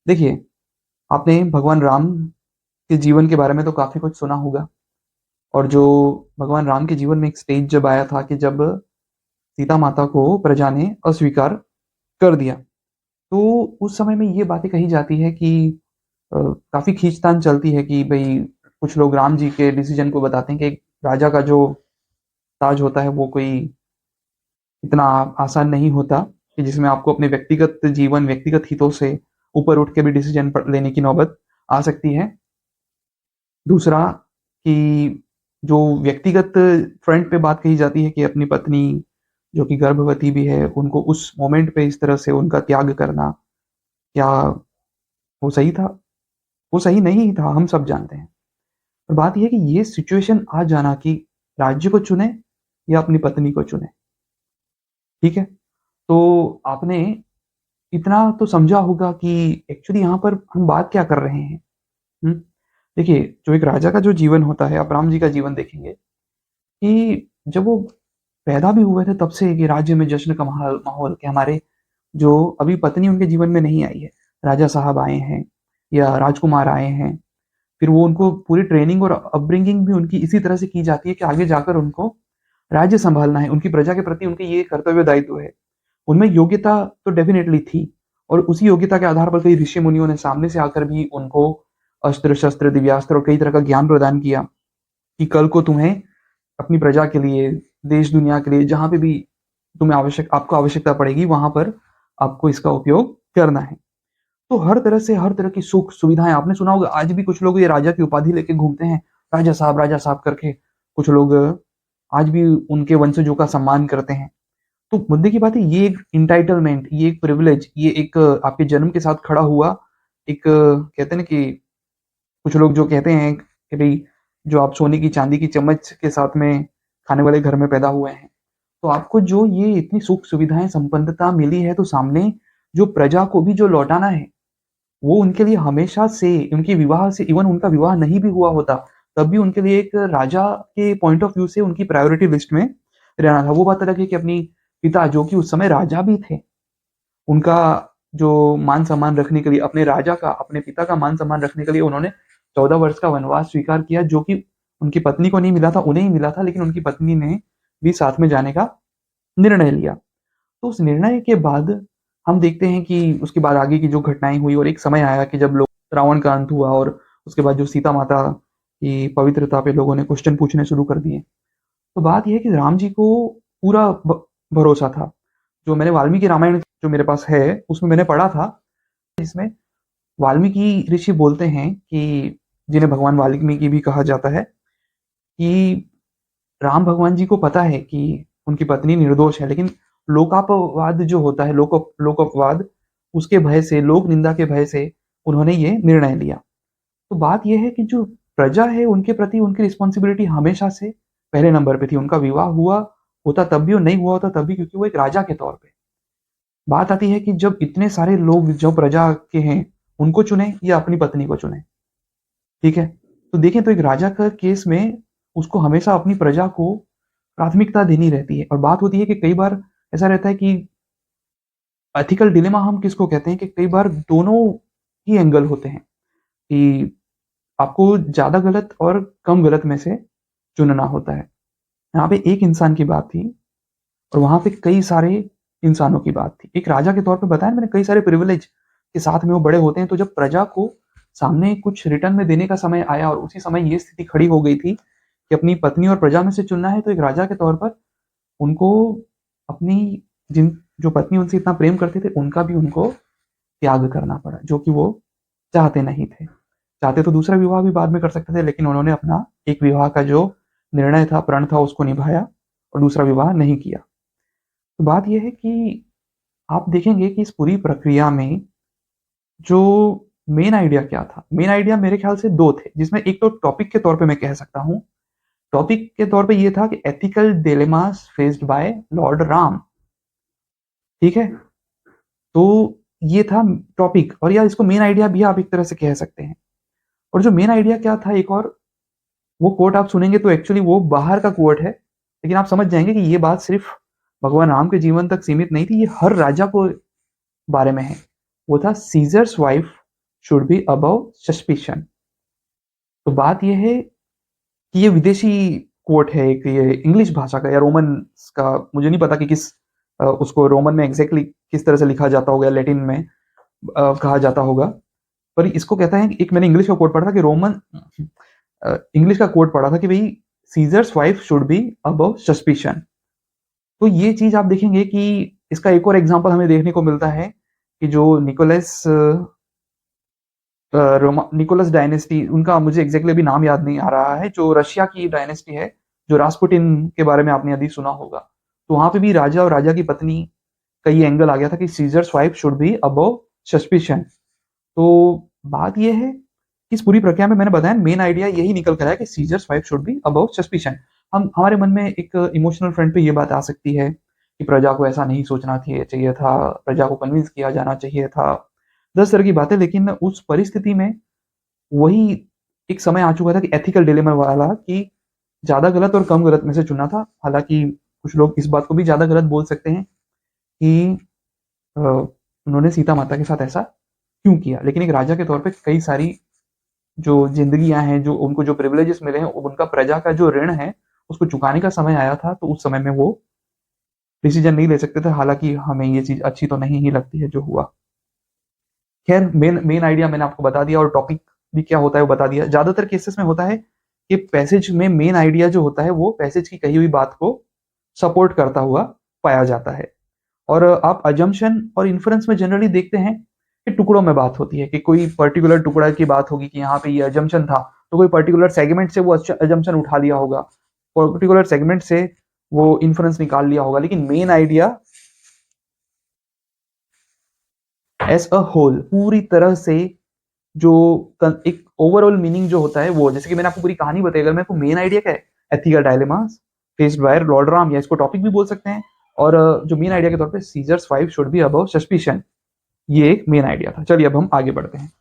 देखिए, आपने भगवान राम के जीवन के बारे में तो काफ़ी कुछ सुना होगा और जो भगवान राम के जीवन में एक स्टेज जब आया था कि जब सीता माता को प्रजा ने अस्वीकार कर दिया। तो उस समय में ये बातें कही जाती है कि काफ़ी खींचतान चलती है कि भई कुछ लोग राम जी के डिसीज़न को बताते हैं कि एक राजा का जो ताज होता है वो कोई इतना आसान नहीं होता कि जिसमें आपको अपने व्यक्तिगत जीवन, व्यक्तिगत हितों से ऊपर उठ के भी डिसीज़न लेने की नौबत आ सकती है। दूसरा कि जो व्यक्तिगत फ्रंट पे बात कही जाती है कि अपनी पत्नी जो कि गर्भवती भी है, उनको उस मोमेंट पे इस तरह से उनका त्याग करना, क्या वो सही था? वो सही नहीं था, हम सब जानते हैं। और बात ये है कि ये सिचुएशन आ जाना कि राज्य को चुने या अपनी पत्नी को चुने, ठीक है? तो आपने इतना तो समझा होगा कि एक्चुअली यहाँ पर हम बात क्या कर रहे हैं, हुँ? देखिए, जो एक राजा का जो जीवन होता है, आप राम जी का जीवन देखेंगे कि जब वो पैदा भी हुए थे तब से कि राज्य में जश्न का माहौल माहौल कि हमारे जो अभी पत्नी उनके जीवन में नहीं आई है, राजा साहब आए हैं या राजकुमार आए हैं, फिर वो उनको पूरी ट्रेनिंग और अपब्रिंगिंग भी उनकी इसी तरह से की जाती है कि आगे जाकर उनको राज्य सँभालना है, उनकी प्रजा के प्रति उनके ये कर्तव्य दायित्व है। उनमें योग्यता तो डेफ़िनेटली थी और उसी योग्यता के आधार पर कई ऋषि-मुनियों ने सामने से आकर भी उनको अस्त्र-शस्त्र, दिव्यास्त्र और कई तरह का ज्ञान प्रदान किया कि कल को तुम्हें अपनी प्रजा के लिए, देश-दुनिया के लिए, जहाँ पे भी तुम्हें आपको आवश्यकता पड़ेगी, वहाँ पर आपको इसका उपयोग करना है। तो हर तरह से हर तरह की सुख-सुविधाएँ आपने सुना होगा आज भी कुछ लोग ये राजा की उपाधि लेके घूमते हैं, राजा साहब करके। कुछ लोग आज भी उनके वंशजों का सम्मान करते हैं। तो मुद्दे की बात है ये एक एंटाइटलमेंट, ये एक प्रिविलेज, ये एक आपके जन्म के साथ खड़ा हुआ एक कहते हैं ना कि कुछ लोग जो कहते हैं कि भई जो आप सोने की चांदी की चम्मच के साथ में खाने वाले घर में पैदा हुए हैं। तो आपको जो ये इतनी सुख-सुविधाएँ, संपन्नता मिली है तो सामने जो प्रजा को भी जो लौटाना है, वो उनके लिए हमेशा से उनके विवाह से इवन उनका विवाह नहीं भी हुआ होता, तब भी उनके लिए एक राजा के पॉइंट ऑफ व्यू से उनकी प्रायोरिटी लिस्ट में रहना था। वो बात अलग है कि अपनी पिता जो कि उस समय राजा भी थे, उनका जो मान-सम्मान रखने के लिए अपने राजा का, अपने पिता का मान-सम्मान रखने के लिए उन्होंने 14 वर्ष का वनवास स्वीकार किया, जो कि उनकी पत्नी को नहीं मिला था, उन्हें ही मिला था, लेकिन उनकी पत्नी ने भी साथ में जाने का निर्णय लिया। तो उस निर्णय के बाद हम देखते हैं कि उसके बाद आगे की जो घटनाएँ हुई और एक समय आया कि जब लोग रावण का अंत हुआ और उसके बाद जो सीता माता की पवित्रता पे लोगों ने क्वेश्चन पूछने शुरू कर दिए। तो बात ये है कि राम जी को पूरा भरोसा था। जो मैंने वाल्मीकि रामायण जो मेरे पास है, उसमें मैंने पढ़ा था, जिसमें वाल्मीकि ऋषि बोलते हैं कि जिन्हें भगवान वाल्मीकि भी कहा जाता है, कि राम भगवान जी को पता है कि उनकी पत्नी निर्दोष है, लेकिन लोकापवाद जो होता है, लोक अपवाद, उसके भय से, लोक निंदा के भय से उन्होंने ये निर्णय लिया। तो बात ये है कि जो प्रजा है, उनके प्रति उनकी रिस्पॉन्सिबिलिटी हमेशा से पहले नंबर पे थी। उनका विवाह हुआ होता तब भी और नहीं हुआ होता तब भी क्योंकि वो एक राजा के तौर पे। बात आती है कि जब इतने सारे लोग जो प्रजा के हैं, उनको चुने या अपनी पत्नी को चुने, ठीक है? तो देखें तो एक राजा का केस में उसको हमेशा अपनी प्रजा को प्राथमिकता देनी रहती है और बात होती है कि कई बार ऐसा रहता है कि एथिकल डिलेमा हम किसको कहते हैं कि कई बार दोनों ही एंगल होते हैं कि आपको ज़्यादा गलत और कम गलत में से चुनना होता है। यहाँ पे एक इंसान की बात थी और वहाँ पे कई सारे इंसानों की बात थी। एक राजा के तौर पे बताया ना मैंने कई सारे प्रिविलेज के साथ में वो बड़े होते हैं, तो जब प्रजा को सामने कुछ रिटर्न में देने का समय आया और उसी समय ये स्थिति खड़ी हो गई थी कि अपनी पत्नी और प्रजा में से चुनना है, तो एक राजा के तौर पर उनको अपनी जिन जो पत्नी उनसे इतना प्रेम करते थे, उनका भी उनको त्याग करना पड़ा, जो कि वो चाहते नहीं थे। चाहते तो दूसरा विवाह भी बाद में कर सकते थे, लेकिन उन्होंने अपना एक विवाह का जो निर्णय था, प्रण था, उसको निभाया और दूसरा विवाह नहीं किया। तो बात ये है कि आप देखेंगे कि इस पूरी प्रक्रिया में जो मेन आइडिया क्या था? मेन आइडिया मेरे ख्याल से 2 थे, जिसमें एक तो टॉपिक के तौर पे मैं कह सकता हूँ। टॉपिक के तौर पे ये था कि ethical dilemmas faced by Lord Ram, ठीक है? तो ये था टॉपिक और या इसको मेन आइडिया भी आप एक तरह से कह सकते हैं। और जो मेन आइडिया क्या था एक और वो कोट आप सुनेंगे तो एक्चुअली वो बाहर का कोट है, लेकिन आप समझ जाएँगे कि ये बात सिर्फ़ भगवान राम के जीवन तक सीमित नहीं थी, ये हर राजा को बारे में है। वो था Caesar's wife should be above suspicion. तो बात यह है कि ये विदेशी कोट है, एक ये इंग्लिश भाषा का या रोमन का, मुझे नहीं पता कि किस उसको रोमन में एग्जैक्टली किस तरह से लिखा जाता होगा, लैटिन में कहा जाता होगा। पर इसको कहता है, एक मैंने इंग्लिश का कोट पढ़ा था कि रोमन इंग्लिश का कोट पढ़ा था कि भाई seizures wife should be above suspicion. तो ये चीज आप देखेंगे कि इसका एक और एग्जांपल हमें देखने को मिलता है कि जो निकोलस डायनेस्टी, उनका मुझे एग्जैक्टली अभी नाम याद नहीं आ रहा है, जो रशिया की डायनेस्टी है, जो रास्पुटिन के बारे में आपने यदि सुना होगा, तो वहां पे भी राजा और राजा की पत्नी का ये एंगल आ गया था कि seizures wife should be above suspicion. तो बात यह है कि इस पूरी प्रक्रिया में मैंने बताया मेन आइडिया यही निकल कर आया कि seizures wife should be above suspicion. हम हमारे मन में एक इमोशनल फ्रंट पे ये बात आ सकती है कि प्रजा को ऐसा नहीं सोचना चाहिए था, प्रजा को कन्विंस किया जाना चाहिए था, 10 तरह की बातें। लेकिन उस परिस्थिति में वही एक समय आ चुका था कि एथिकल डिलेमा वाला, कि ज्यादा गलत और कम गलत में से चुनना था। हालांकि कुछ लोग इस बात को भी ज्यादा गलत बोल सकते हैं कि उन्होंने सीता माता के साथ ऐसा क्यों किया, लेकिन एक राजा के तौर पे कई सारी जो जिंदगियां हैं, जो उनको जो प्रिविलेजेस मिले हैं, उनका प्रजा का जो ऋण है उसको चुकाने का समय आया था। तो उस समय में वो डिसीजन नहीं ले सकते थे। हालांकि हमें ये चीज अच्छी तो नहीं ही लगती है जो हुआ। खैर, मेन मेन आइडिया मैंने आपको बता दिया और टॉपिक भी क्या होता है वो बता दिया। ज्यादातर केसेस में होता है कि पैसेज में मेन आइडिया जो होता है वो पैसेज की कही हुई बात को सपोर्ट करता हुआ पाया जाता है। और आप अजम्पशन और इन्फरेंस में जनरली देखते हैं कि टुकड़ों में बात होती है, कि कोई पर्टिकुलर टुकड़ा की बात होगी कि यहाँ पे ये अजम्पशन था, तो कोई पर्टिकुलर सेगमेंट से वो अजम्पशन उठा लिया होगा, पर्टिकुलर सेगमेंट से वो इन्फरेंस निकाल लिया होगा। लेकिन main idea as a whole, पूरी तरह से जो एक ओवरऑल मीनिंग जो होता है वो, जैसे कि मैंने आपको पूरी कहानी बताई, अगर मैं आपको मेन आइडिया क्या है, ethical dilemmas faced by Lord Ram, या इसको टॉपिक भी बोल सकते हैं। और जो मेन आइडिया के तौर पे seizures wife should be above suspicion, ये एक मेन आइडिया था। चलिए अब हम आगे बढ़ते हैं।